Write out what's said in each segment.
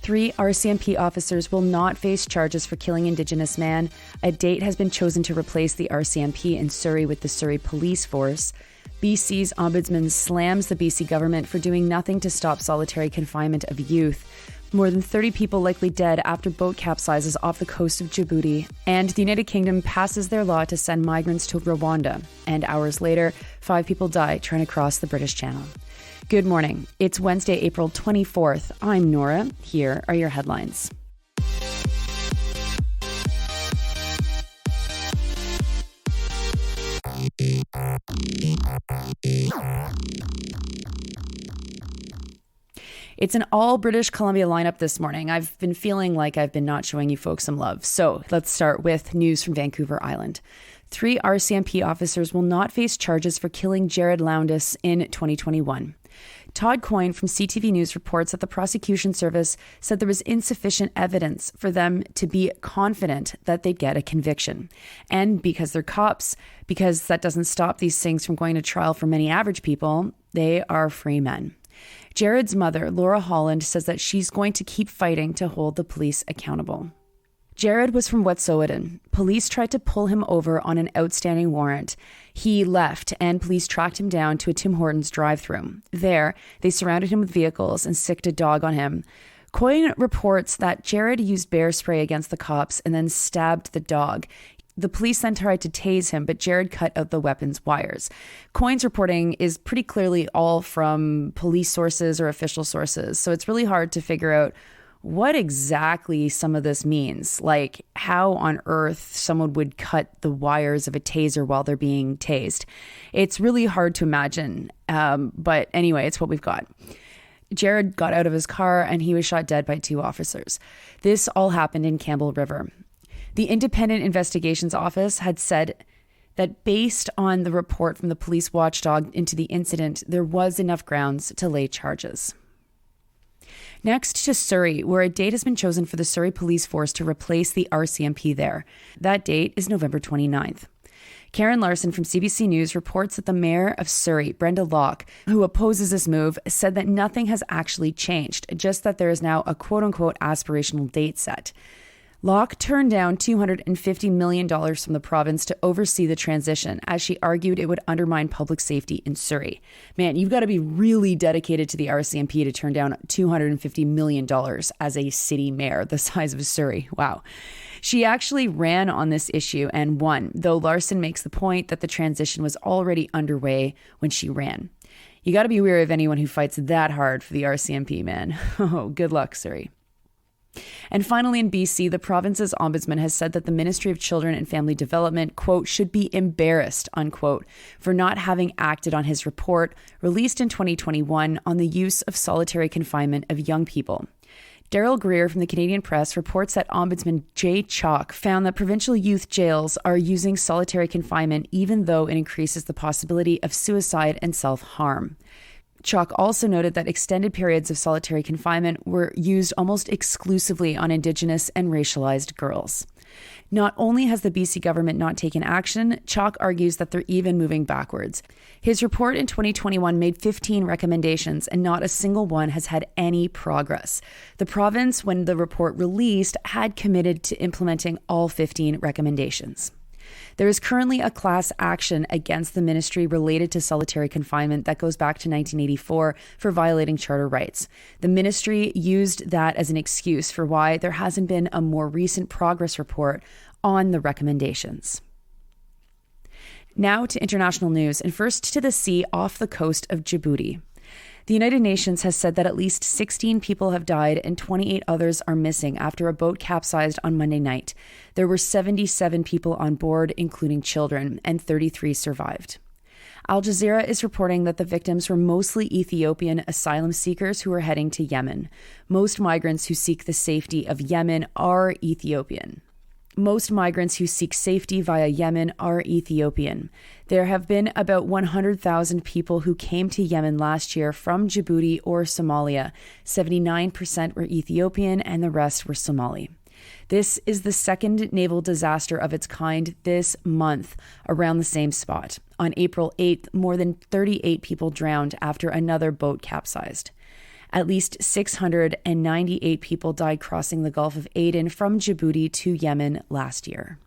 Three RCMP officers will not face charges for killing Indigenous man. A date has been chosen to replace the RCMP in Surrey with the Surrey Police Force. BC's Ombudsman slams the BC government for doing nothing to stop solitary confinement of youth. More than 30 people likely dead after boat capsizes off the coast of Djibouti. And the United Kingdom passes their law to send migrants to Rwanda. And hours later, 5 people die trying to cross the British Channel. Good morning. It's Wednesday, April 24th. I'm Nora. Here are your headlines. It's an all British Columbia lineup this morning. I've been feeling like I've been not showing you folks some love. So let's start with news from Vancouver Island. 3 RCMP officers will not face charges for killing Jared Lowndes in 2021. Todd Coyne from CTV News reports that the prosecution service said there was insufficient evidence for them to be confident that they'd get a conviction. And because they're cops, because that doesn't stop these things from going to trial for many average people, they are free men. Jared's mother, Laura Holland, says that she's going to keep fighting to hold the police accountable. Jared was from Wet'suwet'en. Police tried to pull him over on an outstanding warrant. He left, and police tracked him down to a Tim Hortons drive-thru. There, they surrounded him with vehicles and sicked a dog on him. Coyne reports that Jared used bear spray against the cops and then stabbed the dog. The police then tried to tase him, but Jared cut out the weapon's wires. Coyne's reporting is pretty clearly all from police sources or official sources, so it's really hard to figure out what exactly some of this means, like how on earth someone would cut the wires of a taser while they're being tased. It's really hard to imagine, but anyway, it's what we've got. Jared got out of his car and he was shot dead by 2 officers. This all happened in Campbell River. The Independent Investigations Office had said that based on the report from the police watchdog into the incident, there was enough grounds to lay charges. Next to Surrey, where a date has been chosen for the Surrey Police Force to replace the RCMP there. That date is November 29th. Karen Larson from CBC News reports that the mayor of Surrey, Brenda Locke, who opposes this move, said that nothing has actually changed, just that there is now a quote-unquote aspirational date set. Locke turned down $250 million from the province to oversee the transition, as she argued it would undermine public safety in Surrey. Man, you've got to be really dedicated to the RCMP to turn down $250 million as a city mayor the size of Surrey. Wow. She actually ran on this issue and won, though Larson makes the point that the transition was already underway when she ran. You got to be wary of anyone who fights that hard for the RCMP, man. Oh, good luck, Surrey. And finally, in BC, the province's ombudsman has said that the Ministry of Children and Family Development, quote, should be embarrassed, unquote, for not having acted on his report released in 2021 on the use of solitary confinement of young people. Daryl Greer from the Canadian Press reports that Ombudsman Jay Chalk found that provincial youth jails are using solitary confinement even though it increases the possibility of suicide and self-harm. Chalk also noted that extended periods of solitary confinement were used almost exclusively on Indigenous and racialized girls. Not only has the BC government not taken action, Chalk argues that they're even moving backwards. His report in 2021 made 15 recommendations, and not a single one has had any progress. The province, when the report released, had committed to implementing all 15 recommendations. There is currently a class action against the ministry related to solitary confinement that goes back to 1984 for violating charter rights. The ministry used that as an excuse for why there hasn't been a more recent progress report on the recommendations. Now to international news, and first to the sea off the coast of Djibouti. The United Nations has said that at least 16 people have died and 28 others are missing after a boat capsized on Monday night. There were 77 people on board, including children, and 33 survived. Al Jazeera is reporting that the victims were mostly Ethiopian asylum seekers who were heading to Yemen. Most migrants who seek the safety of Yemen are Ethiopian. Most migrants who seek safety via Yemen are Ethiopian. There have been about 100,000 people who came to Yemen last year from Djibouti or Somalia. 79% were Ethiopian and the rest were Somali. This is the second naval disaster of its kind this month around the same spot. On April 8th, more than 38 people drowned after another boat capsized. At least 698 people died crossing the Gulf of Aden from Djibouti to Yemen last year.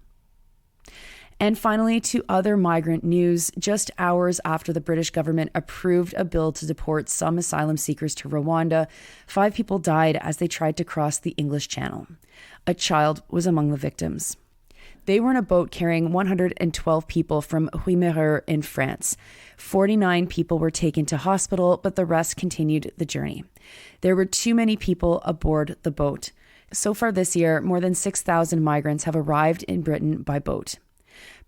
And finally, to other migrant news, just hours after the British government approved a bill to deport some asylum seekers to Rwanda, 5 people died as they tried to cross the English Channel. A child was among the victims. They were in a boat carrying 112 people from Wimereux in France. 49 people were taken to hospital, but the rest continued the journey. There were too many people aboard the boat. So far this year, more than 6,000 migrants have arrived in Britain by boat.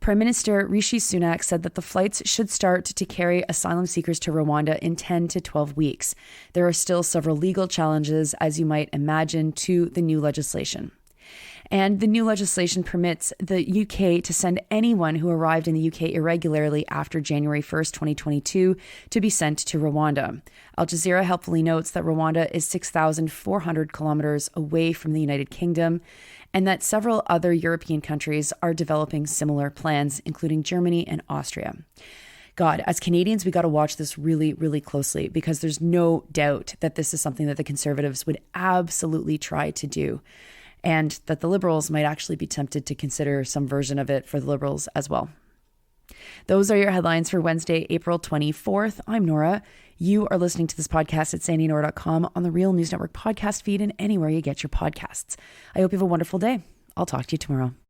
Prime Minister Rishi Sunak said that the flights should start to carry asylum seekers to Rwanda in 10 to 12 weeks. There are still several legal challenges, as you might imagine, to the new legislation. And the new legislation permits the UK to send anyone who arrived in the UK irregularly after January 1st, 2022, to be sent to Rwanda. Al Jazeera helpfully notes that Rwanda is 6,400 kilometers away from the United Kingdom, and that several other European countries are developing similar plans, including Germany and Austria. God, as Canadians, we got to watch this really, really closely, because there's no doubt that this is something that the Conservatives would absolutely try to do, and that the Liberals might actually be tempted to consider some version of it for the Liberals as well. Those are your headlines for Wednesday, April 24th. I'm Nora. You are listening to this podcast at sandynora.com, on the Real News Network podcast feed, and anywhere you get your podcasts. I hope you have a wonderful day. I'll talk to you tomorrow.